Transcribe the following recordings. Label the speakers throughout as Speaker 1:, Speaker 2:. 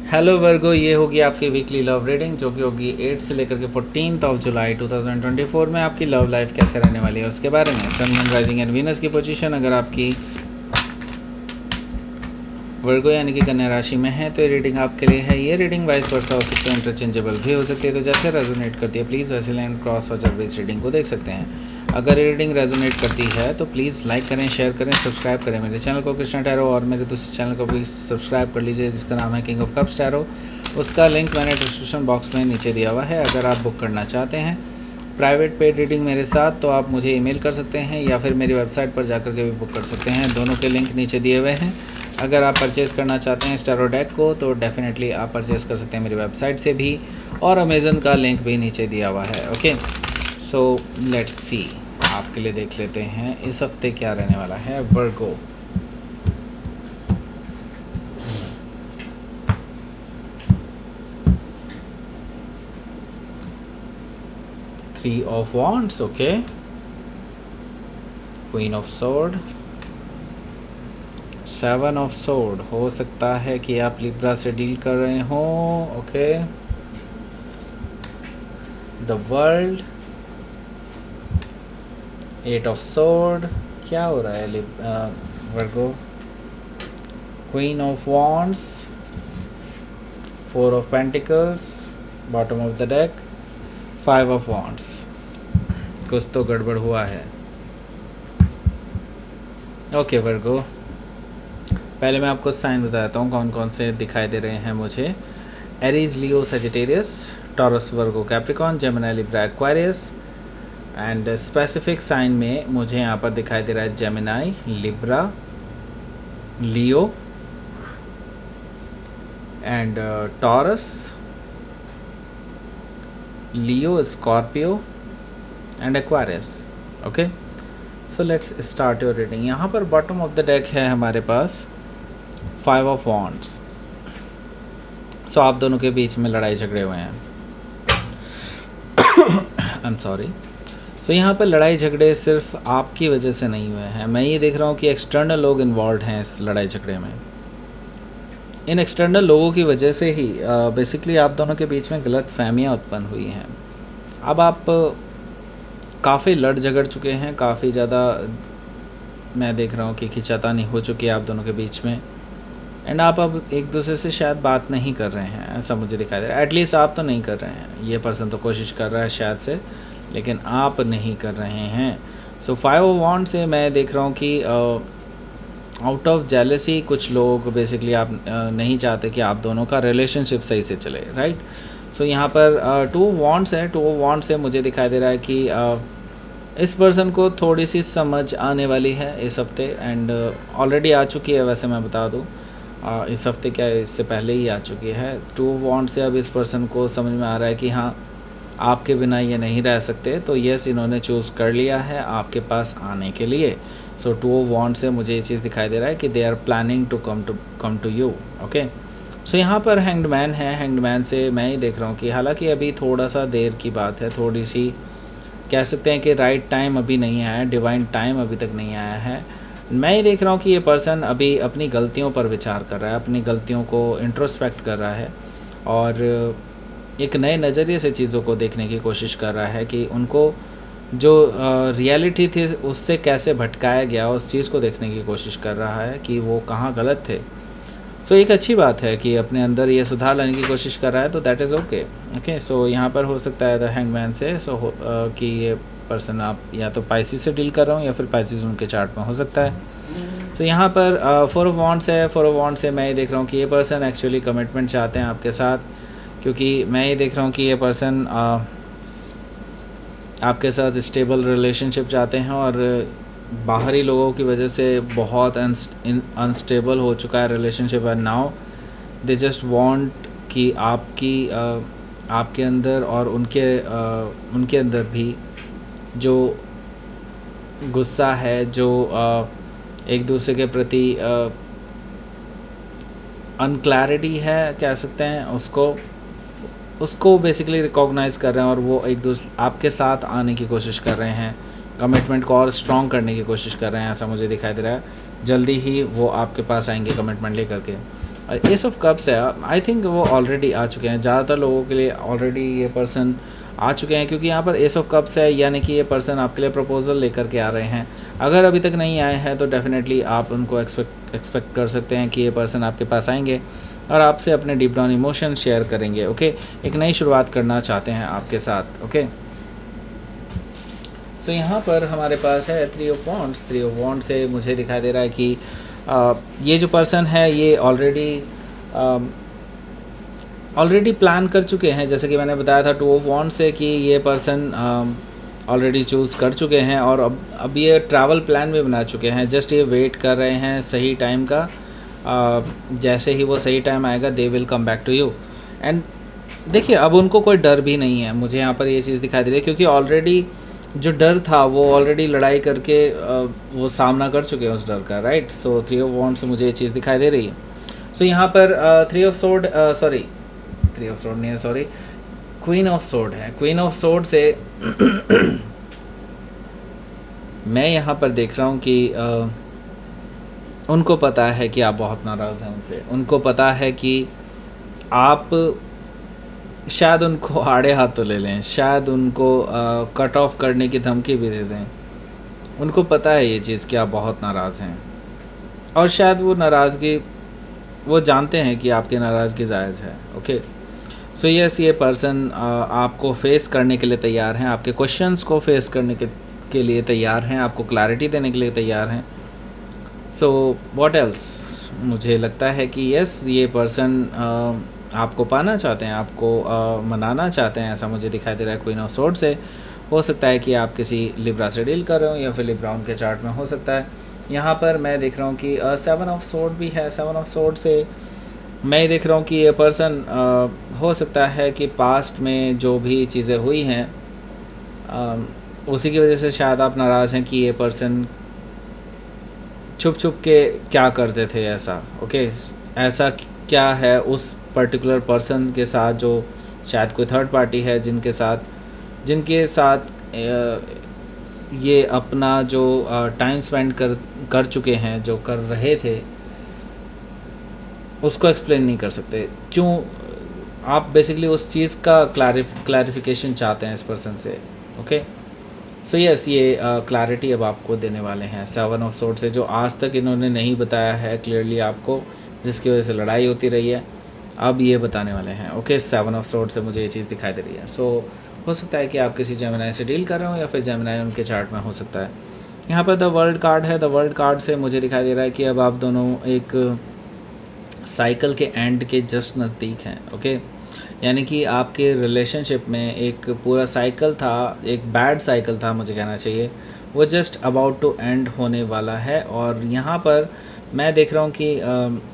Speaker 1: Hello वर्गो, ये होगी आपकी वीकली लव रीडिंग जो कि होगी 8 से लेकर के 14 जुलाई 2024 में आपकी लव लाइफ कैसे रहने वाली है उसके बारे में। सन, मून, राइजिंग एंड वीनस की पोजीशन अगर आपकी वर्गो यानी कि कन्या राशि में है तो ये रीडिंग आपके लिए है। ये रीडिंग वाइस वर्सा हो सकती है, इंटरचेंजेबल भी हो सकती है, तो जैसे रेजोनेट करती है प्लीज़ वैसे लाइन क्रॉस और बेस रीडिंग को देख सकते हैं। अगर ये रीडिंग रेजोनेट करती है तो प्लीज़ लाइक करें, शेयर करें, सब्सक्राइब करें मेरे चैनल को कृष्णा टैरो, और मेरे दूसरे चैनल को भी सब्सक्राइब कर लीजिए जिसका नाम है किंग ऑफ कप्स टैरो। उसका लिंक मैंने डिस्क्रिप्शन बॉक्स में नीचे दिया हुआ है। अगर आप बुक करना चाहते हैं प्राइवेट पेड रीडिंग मेरे साथ तो आप मुझे ईमेल कर सकते हैं या फिर मेरी वेबसाइट पर जाकर के भी बुक कर सकते हैं। दोनों के लिंक नीचे दिए हुए हैं। अगर आप परचेज़ करना चाहते हैं इस टैरो डेक को तो डेफिनेटली आप परचेज़ कर सकते हैं मेरी वेबसाइट से भी, और अमेज़न का लिंक भी नीचे दिया हुआ है। ओके, सो लेट्स सी, आपके लिए देख लेते हैं इस हफ्ते क्या रहने वाला है Virgo. Three of wands, okay, queen of sword, seven of sword. हो सकता है कि आप लिब्रा से डील कर रहे हो। Okay, the world, eight of sword. क्या हो रहा है Virgo? Queen of wands, four of pentacles, bottom of the deck, five of wands. कुछ तो गड़बड़ हुआ है। ओके वर्गो, पहले मैं आपको साइन बताता हूँ कौन कौन से दिखाई दे रहे हैं मुझे। Aries, Leo, Sagittarius, Taurus, Virgo, Capricorn, Gemini, Libra, Aquarius. And specific sign में मुझे यहाँ पर दिखाई दे रहा है Gemini, Libra, Leo and Taurus, Leo, Scorpio and Aquarius. Okay, so let's start your reading. यहाँ पर बॉटम ऑफ द डेक है हमारे पास फाइव ऑफ वॉन्ड्स। सो आप दोनों के बीच में लड़ाई झगड़े हुए हैं। I am sorry. सो यहाँ पर लड़ाई झगड़े सिर्फ आपकी वजह से नहीं हुए हैं। मैं ये देख रहा हूँ कि एक्सटर्नल लोग इन्वॉल्व हैं इस लड़ाई झगड़े में। इन एक्सटर्नल लोगों की वजह से ही बेसिकली आप दोनों के बीच में गलत फहमियाँ उत्पन्न हुई हैं। अब आप काफ़ी लड़ झगड़ चुके हैं, काफ़ी ज़्यादा मैं देख रहा हूँ कि खींचातानी हो चुकी है आप दोनों के बीच में। एंड आप अब एक दूसरे से शायद बात नहीं कर रहे हैं, ऐसा मुझे दिखाई दे रहा है। एटलीस्ट आप तो नहीं कर रहे हैं, ये पर्सन तो कोशिश कर रहा है शायद से, लेकिन आप नहीं कर रहे हैं। सो फाइव ऑफ वॉन्ड से मैं देख रहा हूँ कि आउट ऑफ जेलसी कुछ लोग बेसिकली आप नहीं चाहते कि आप दोनों का रिलेशनशिप सही से चले, राइट। सो यहाँ पर टू वॉन्ड्स है। टू वॉन्ड से मुझे दिखाई दे रहा है कि इस पर्सन को थोड़ी सी समझ आने वाली है इस हफ्ते, एंड ऑलरेडी आ चुकी है। वैसे मैं बता दूँ इस हफ्ते क्या, इससे पहले ही आ चुकी है। टू वॉन्ड से अब इस पर्सन को समझ में आ रहा है कि हाँ, आपके बिना ये नहीं रह सकते, तो यस, इन्होंने चूज़ कर लिया है आपके पास आने के लिए। सो टू वॉन्ड से मुझे ये चीज़ दिखाई दे रहा है कि they are planning to come to you. Okay, so यहाँ पर हैंग्ड मैन है। हैंग्ड मैन से मैं ये देख रहा हूँ कि हालांकि अभी थोड़ा सा देर की बात है, थोड़ी सी कह सकते हैं कि राइट टाइम अभी नहीं आया है, डिवाइन टाइम अभी तक नहीं आया है। मैं ये देख रहा हूँ कि ये पर्सन अभी अपनी गलतियों पर विचार कर रहा है, अपनी गलतियों को इंट्रोस्पेक्ट कर रहा है और एक नए नज़रिए से चीज़ों को देखने की कोशिश कर रहा है कि उनको जो रियलिटी थी उससे कैसे भटकाया गया, उस चीज़ को देखने की कोशिश कर रहा है कि वो कहाँ गलत थे। सो एक अच्छी बात है कि अपने अंदर ये सुधार लाने की कोशिश कर रहा है, तो that is okay. Okay, so यहाँ पर हो सकता है द हैंगमैन से कि ये पर्सन आप या तो पाइसिस से डील कर रहा हूँ या फिर पाइसिस उनके चार्ट में हो सकता है। सो यहाँ पर फोर ऑफ वॉन्ड्स है। फोर ऑफ वॉन्ड्स से मैं ये देख रहा हूँ कि ये पर्सन एक्चुअली कमिटमेंट चाहते हैं आपके साथ, क्योंकि मैं ये देख रहा हूँ कि ये पर्सन आपके साथ स्टेबल रिलेशनशिप चाहते हैं और बाहरी लोगों की वजह से बहुत अनस्टेबल हो चुका है relationship. And now they just want कि आपके अंदर और उनके अंदर भी जो गुस्सा है, जो एक दूसरे के प्रति अनक्लैरिटी है कह सकते हैं, उसको बेसिकली रिकॉग्नाइज़ कर रहे हैं और वो एक दूसरे आपके साथ आने की कोशिश कर रहे हैं, कमिटमेंट को और स्ट्रॉन्ग करने की कोशिश कर रहे हैं, ऐसा मुझे दिखाई दे रहा है। जल्दी ही वो आपके पास आएंगे कमिटमेंट लेकर के। एस ऑफ कप्स है, आई थिंक वो ऑलरेडी आ चुके हैं, ज़्यादातर लोगों के लिए ऑलरेडी ये पर्सन आ चुके हैं, क्योंकि यहाँ पर एस ऑफ कप्स है, यानी कि ये पर्सन आपके लिए प्रपोजल लेकर के आ रहे हैं। अगर अभी तक नहीं आए हैं तो डेफिनेटली आप उनको एक्सपेक्ट कर सकते हैं कि ये पर्सन आपके पास आएंगे और आपसे अपने डीप डाउन इमोशन शेयर करेंगे। ओके, एक नई शुरुआत करना चाहते हैं आपके साथ। ओके, सो यहाँ पर हमारे पास है 3 ऑफ वॉन्ड्स। 3 ऑफ वॉन्ड से मुझे दिखाई दे रहा है कि ये जो पर्सन है ये ऑलरेडी प्लान कर चुके हैं, जैसे कि मैंने बताया था 2 ऑफ वॉन्ड से कि ये पर्सन ऑलरेडी चूज़ कर चुके हैं और अब ये ट्रैवल प्लान भी बना चुके हैं। जस्ट ये वेट कर रहे हैं सही टाइम का, जैसे ही वो सही टाइम आएगा they will come back to you. And देखिए, अब उनको कोई डर भी नहीं है, मुझे यहाँ पर ये चीज़ दिखाई दे रही है, क्योंकि ऑलरेडी जो डर था वो ऑलरेडी लड़ाई करके वो सामना कर चुके हैं उस डर का, राइट। सो 3 ऑफ वॉन्ड से मुझे ये चीज़ दिखाई दे रही है। सो यहाँ पर 3 of sword, sorry 3 of sword नहीं है, सॉरी क्वीन ऑफ सोर्ड है। क्वीन ऑफ सोर्ड से मैं यहाँ पर देख रहा हूँ कि उनको पता है कि आप बहुत नाराज़ हैं उनसे, उनको पता है कि आप शायद उनको आड़े हाथों ले लें, शायद उनको कट ऑफ करने की धमकी भी दे दें। उनको पता है ये चीज़ कि आप बहुत नाराज़ हैं और शायद वो नाराज़गी, वो जानते हैं कि आपकी नाराज़गी जायज़ है। ओके, सो यस, ये पर्सन आपको फेस करने के लिए तैयार हैं, आपके क्वेश्चंस को फेस करने के लिए तैयार हैं, आपको क्लैरिटी देने के लिए तैयार हैं। सो व्हाट एल्स, मुझे लगता है कि यस, ये पर्सन आपको पाना चाहते हैं, आपको मनाना चाहते हैं, ऐसा मुझे दिखाई दे रहा है क्वीन ऑफ सोर्ड से। हो सकता है कि आप किसी लिब्रा से डील कर रहे हो या फिर लिब्रा उनके चार्ट में हो सकता है। यहाँ पर मैं देख रहा हूँ कि 7 ऑफ सोर्ड भी है। 7 ऑफ सोर्ड से मैं देख रहा हूँ कि ये पर्सन हो सकता है कि पास्ट में जो भी चीज़ें हुई हैं उसी की वजह से शायद आप नाराज़ हैं कि ये पर्सन छुप छुप के क्या करते थे ऐसा। ओके, ऐसा क्या है उस पर्टिकुलर पर्सन के साथ जो शायद कोई थर्ड पार्टी है, जिनके साथ ये अपना जो टाइम स्पेंड कर चुके हैं, जो कर रहे थे, उसको एक्सप्लेन नहीं कर सकते। क्यों? आप बेसिकली उस चीज़ का क्लैरिफिकेशन चाहते हैं इस पर्सन से। ओके, सो यस, ये क्लैरिटी अब आपको देने वाले हैं 7 ऑफ सोर्ड से, जो आज तक इन्होंने नहीं बताया है क्लियरली आपको, जिसकी वजह से लड़ाई होती रही है, अब ये बताने वाले हैं। ओके, 7 ऑफ सोर्ड से मुझे ये चीज़ दिखाई दे रही है। सो हो सकता है कि आप किसी जेमिनाई से डील कर रहे हो या फिर जेमिनाई उनके चार्ट में हो सकता है। यहाँ पर द वर्ल्ड कार्ड है। द वर्ल्ड कार्ड से मुझे दिखाई दे रहा है कि अब आप दोनों एक साइकिल के एंड के जस्ट नज़दीक हैं। ओके, यानी कि आपके रिलेशनशिप में एक पूरा साइकिल था, एक बैड साइकिल था मुझे कहना चाहिए, वो जस्ट अबाउट टू एंड होने वाला है। और यहाँ पर मैं देख रहा हूँ कि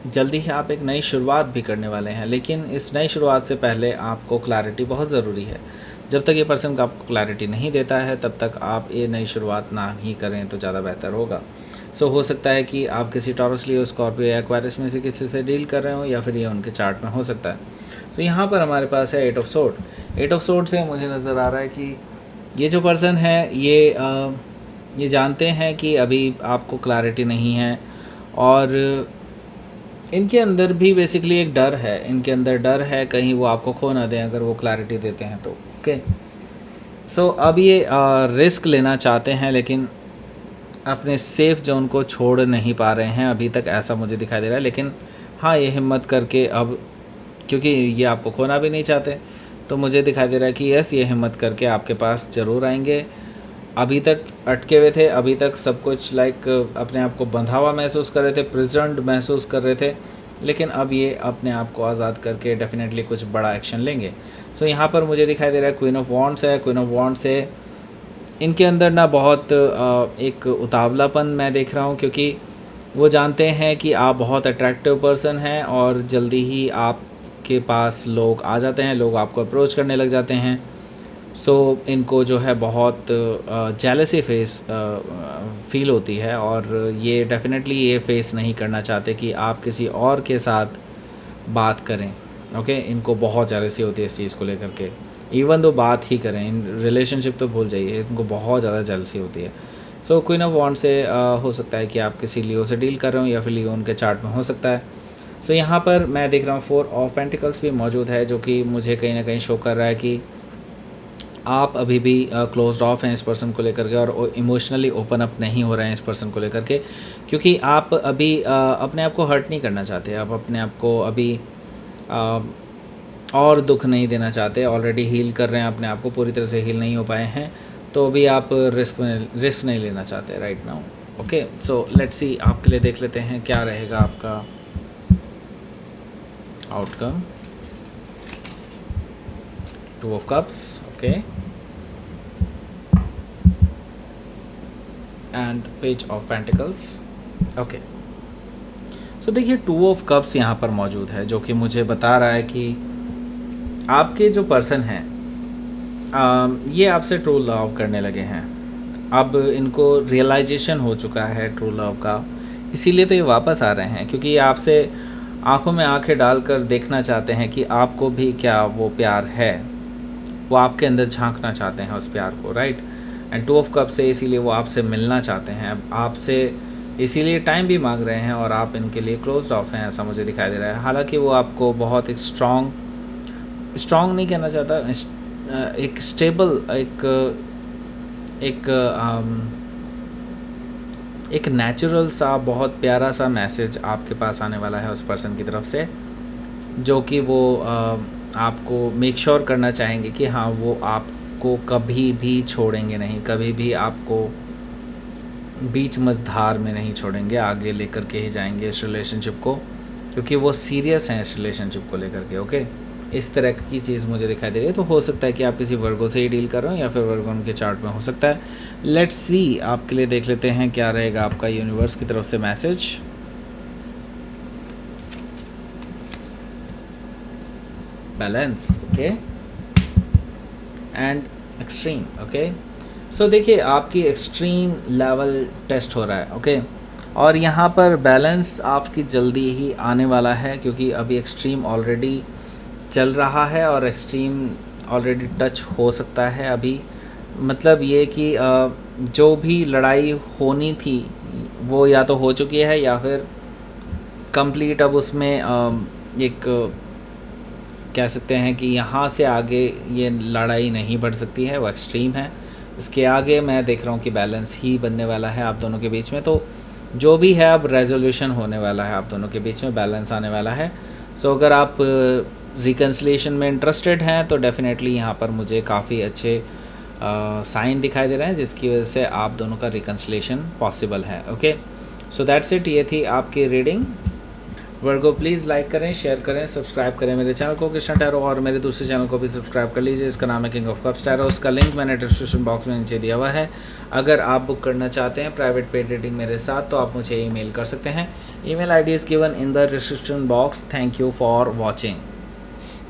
Speaker 1: जल्दी ही आप एक नई शुरुआत भी करने वाले हैं, लेकिन इस नई शुरुआत से पहले आपको क्लैरिटी बहुत ज़रूरी है। जब तक ये पर्सन का आपको क्लैरिटी नहीं देता है तब तक आप ये नई शुरुआत ना ही करें तो ज़्यादा बेहतर होगा। सो हो सकता है कि आप किसी टॉरस, लियो, स्कॉर्पियो या एक्वारियस में से किसी से डील कर रहे हो या फिर ये उनके चार्ट में हो सकता है। सो यहाँ पर हमारे पास है 8 ऑफ सोर्ड। 8 ऑफ सोर्ड से मुझे नज़र आ रहा है कि ये जो पर्सन है ये जानते हैं कि अभी आपको क्लैरिटी नहीं है और इनके अंदर भी बेसिकली एक डर है, इनके अंदर डर है कहीं वो आपको खो ना दें अगर वो क्लैरिटी देते हैं तो। ओके, सो अब ये रिस्क लेना चाहते हैं लेकिन अपने सेफ़ जोन को छोड़ नहीं पा रहे हैं अभी तक, ऐसा मुझे दिखाई दे रहा है। लेकिन हाँ, ये हिम्मत करके अब, क्योंकि ये आपको खोना भी नहीं चाहते, तो मुझे दिखाई दे रहा है कि यस, ये हिम्मत करके आपके पास ज़रूर आएंगे। अभी तक अटके हुए थे, अभी तक सब कुछ अपने आप को बंधा हुआ महसूस कर रहे थे, प्रिजन्ड महसूस कर रहे थे, लेकिन अब ये अपने आप को आज़ाद करके डेफिनेटली कुछ बड़ा एक्शन लेंगे। सो यहाँ पर मुझे दिखाई दे रहा है क्वीन ऑफ वॉन्ड्स है। क्वीन ऑफ वॉन्ड्स से इनके अंदर ना बहुत एक उतावलापन मैं देख रहा हूँ, क्योंकि वो जानते हैं कि आप बहुत अट्रैक्टिव पर्सन हैं और जल्दी ही आपके पास लोग आ जाते हैं, लोग आपको अप्रोच करने लग जाते हैं। सो इनको जो है बहुत जेलसी फील होती है और ये डेफिनेटली ये फेस नहीं करना चाहते कि आप किसी और के साथ बात करें। ओके, इनको बहुत जेलसी होती है इस चीज़ को लेकर के, इवन दो बात ही करें, इन रिलेशनशिप तो भूल जाइए, इनको बहुत ज़्यादा जेलसी होती है। सो क्वीन ऑफ वॉन्ड से हो सकता है कि आप किसी लियो से डील कर रहे हो या फिर लियो उनके चार्ट में हो सकता है। सो यहाँ पर मैं देख रहा हूँ 4 ऑफ पेंटिकल्स भी मौजूद है, जो कि मुझे कहीं ना कहीं शो कर रहा है कि आप अभी भी क्लोज्ड ऑफ हैं इस पर्सन को लेकर के, और इमोशनली ओपन अप नहीं हो रहे हैं इस पर्सन को लेकर के, क्योंकि आप अभी अपने आप को हर्ट नहीं करना चाहते। आप अपने आप को अभी और दुख नहीं देना चाहते। ऑलरेडी हील कर रहे हैं अपने आप को, पूरी तरह से हील नहीं हो पाए हैं, तो अभी आप रिस्क नहीं लेना चाहते right now. Okay, so let's see, आपके लिए देख लेते हैं क्या रहेगा आपका outcome. 2 of cups, okay, and page of pentacles, okay. So देखिए 2 ऑफ कप्स यहाँ पर मौजूद है, जो कि मुझे बता रहा है कि आपके जो पर्सन हैं ये आपसे ट्रू लव करने लगे हैं। अब इनको रियलाइजेशन हो चुका है ट्रू लव का, इसीलिए तो ये वापस आ रहे हैं, क्योंकि ये आपसे आंखों में आंखें डालकर देखना चाहते हैं कि आपको भी क्या वो प्यार है। वो आपके अंदर झांकना चाहते हैं उस प्यार को, राइट। एंड 2 ऑफ कप से इसीलिए वो आपसे मिलना चाहते हैं, आपसे इसीलिए टाइम भी मांग रहे हैं, और आप इनके लिए क्लोज ऑफ हैं, ऐसा मुझे दिखाई दे रहा है। हालांकि वो आपको बहुत एक स्ट्रॉन्ग नहीं कहना चाहता, एक स्टेबल, एक नेचुरल सा बहुत प्यारा सा मैसेज आपके पास आने वाला है उस पर्सन की तरफ से, जो कि वो आपको मेक श्योर करना चाहेंगे कि हाँ वो आपको कभी भी छोड़ेंगे नहीं, कभी भी आपको बीच मझधार में नहीं छोड़ेंगे, आगे लेकर के ही जाएंगे इस रिलेशनशिप को, क्योंकि वो सीरियस हैं इस रिलेशनशिप को लेकर के। ओके, इस तरह की चीज़ मुझे दिखाई दे रही है। तो हो सकता है कि आप किसी वर्गो से ही डील कर रहे हो, या फिर वर्गो उनके चार्ट में हो सकता है। लेट्स सी, आपके लिए देख लेते हैं क्या रहेगा आपका यूनिवर्स की तरफ से message. Balance, okay, and extreme, okay. So देखिए आपकी एक्सट्रीम लेवल टेस्ट हो रहा है, ओके, और यहाँ पर बैलेंस आपकी जल्दी ही आने वाला है, क्योंकि अभी एक्सट्रीम ऑलरेडी चल रहा है और एक्सट्रीम ऑलरेडी टच हो सकता है अभी। मतलब ये कि जो भी लड़ाई होनी थी वो या तो हो चुकी है, या फिर कंप्लीट अब उसमें एक कह सकते हैं कि यहाँ से आगे ये लड़ाई नहीं बढ़ सकती है, वो एक्सट्रीम है। इसके आगे मैं देख रहा हूँ कि बैलेंस ही बनने वाला है आप दोनों के बीच में। तो जो भी है अब रेजोल्यूशन होने वाला है आप दोनों के बीच में, बैलेंस आने वाला है। सो अगर आप रिकन्सिलिएशन में इंटरेस्टेड हैं तो डेफिनेटली यहाँ पर मुझे काफ़ी अच्छे साइन दिखाई दे रहे हैं, जिसकी वजह से आप दोनों का रिकन्सिलिएशन पॉसिबल है। ओके, सो दैट्स इट, ये थी आपकी रीडिंग। वर्गो प्लीज़ लाइक करें, शेयर करें, सब्सक्राइब करें मेरे चैनल को कृष्णा टैरो, और मेरे दूसरे चैनल को भी सब्सक्राइब कर लीजिए, इसका नाम है किंग ऑफ कप्स टैरो। उसका लिंक मैंने डिस्क्रिप्शन बॉक्स में नीचे दिया हुआ है। अगर आप बुक करना चाहते हैं प्राइवेट पेड रीडिंग मेरे साथ, तो आप मुझे ईमेल कर सकते हैं। Email ID is given in the description box. Thank you for watching.